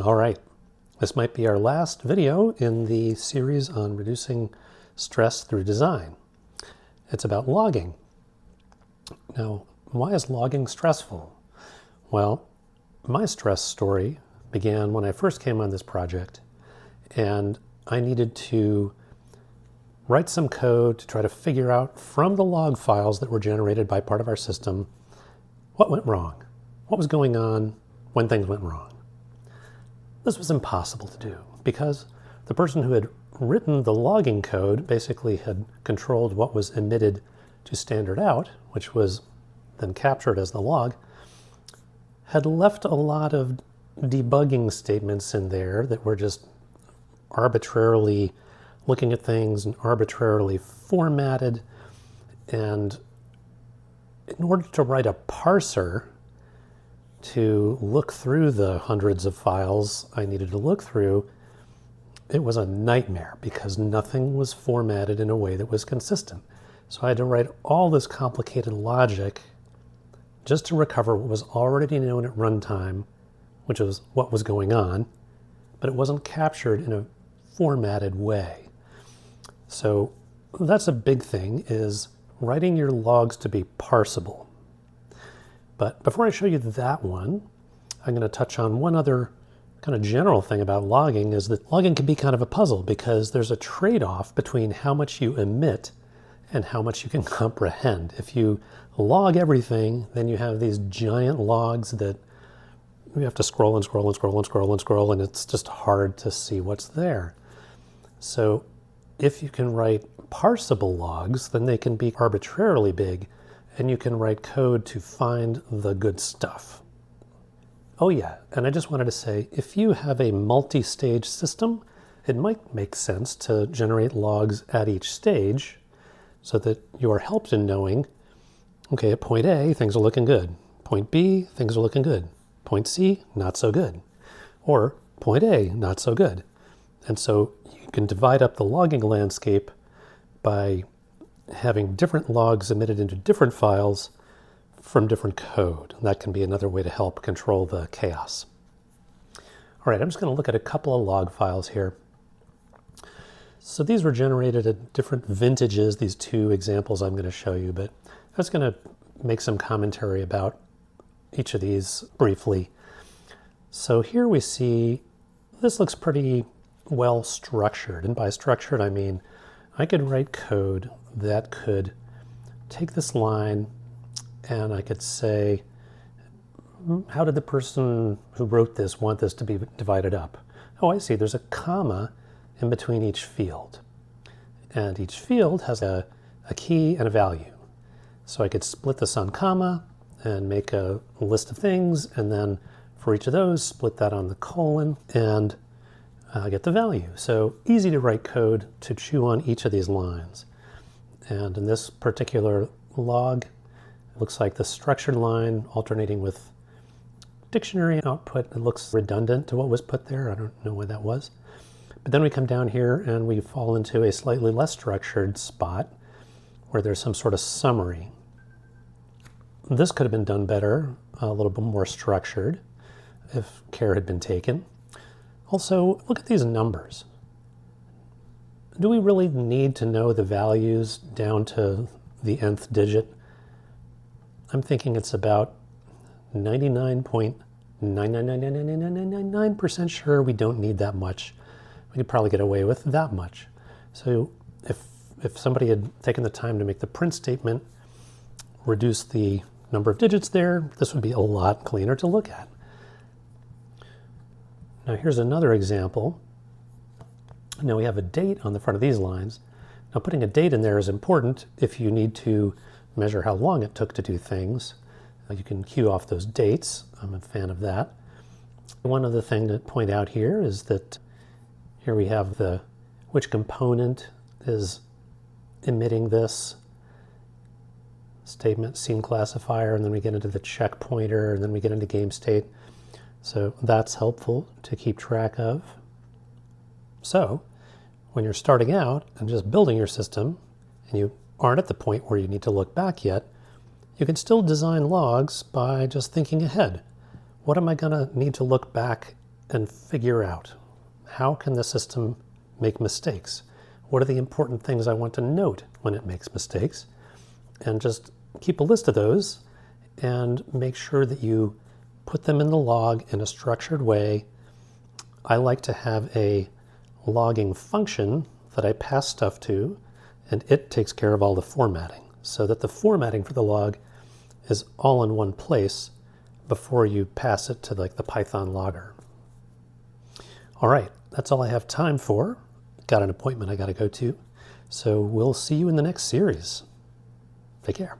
All right, this might be our last video in the series on reducing stress through design. It's about logging. Now, why is logging stressful? Well, my stress story began when I first came on this project, and I needed to write some code to try to figure out from the log files that were generated by part of our system what went wrong, what was going on when things went wrong. This was impossible to do because the person who had written the logging code basically had controlled what was emitted to standard out, which was then captured as the log, had left a lot of debugging statements in there that were just arbitrarily looking at things and arbitrarily formatted. And in order to write a parser to look through the hundreds of files I needed to look through, it was a nightmare because nothing was formatted in a way that was consistent. So I had to write all this complicated logic just to recover what was already known at runtime, which was what was going on, but it wasn't captured in a formatted way. So that's a big thing, is writing your logs to be parsable. But before I show you that one, I'm going to touch on one other kind of general thing about logging, is that logging can be kind of a puzzle because there's a trade-off between how much you emit and how much you can comprehend. If you log everything, then you have these giant logs that you have to scroll and scroll and scroll and scroll and scroll, and it's just hard to see what's there. So if you can write parsable logs, then they can be arbitrarily big, and you can write code to find the good stuff. Oh yeah, and I just wanted to say, if you have a multi-stage system, it might make sense to generate logs at each stage so that you are helped in knowing, okay, at point A, things are looking good. Point B, things are looking good. Point C, not so good. Or point A, not so good. And so you can divide up the logging landscape by having different logs emitted into different files from different code. That can be another way to help control the chaos. All right, I'm just going to look at a couple of log files here. So these were generated at different vintages, these two examples I'm going to show you, but I'm just going to make some commentary about each of these briefly. So here we see this looks pretty well structured, and by structured I mean I could write code that could take this line and I could say, how did the person who wrote this want this to be divided up? Oh, I see, there's a comma in between each field. And each field has a key and a value. So I could split this on comma and make a list of things, and then for each of those, split that on the colon and get the value. So easy to write code to chew on each of these lines. And in this particular log, it looks like the structured line alternating with dictionary output. It looks redundant to what was put there. I don't know what that was. But then we come down here and we fall into a slightly less structured spot where there's some sort of summary. This could have been done better, a little bit more structured, if care had been taken. Also, look at these numbers. Do we really need to know the values down to the nth digit? I'm thinking it's about 99.9999999% sure we don't need that much. We could probably get away with that much. So if somebody had taken the time to make the print statement, reduce the number of digits there, this would be a lot cleaner to look at. Now here's another example. Now we have a date on the front of these lines. Now putting a date in there is important if you need to measure how long it took to do things. You can queue off those dates. I'm a fan of that. One other thing to point out here is that here we have which component is emitting this statement, scene classifier, and then we get into the check pointer, and then we get into game state. So that's helpful to keep track of. So when you're starting out and just building your system, and you aren't at the point where you need to look back yet, you can still design logs by just thinking ahead. What am I going to need to look back and figure out, how can the system make mistakes? What are the important things I want to note when it makes mistakes? And just keep a list of those and make sure that you put them in the log in a structured way. I like to have a logging function that I pass stuff to, and it takes care of all the formatting, so that the formatting for the log is all in one place before you pass it to like the Python logger. All right, that's all I have time for. Got an appointment I got to go to. So we'll see you in the next series. Take care.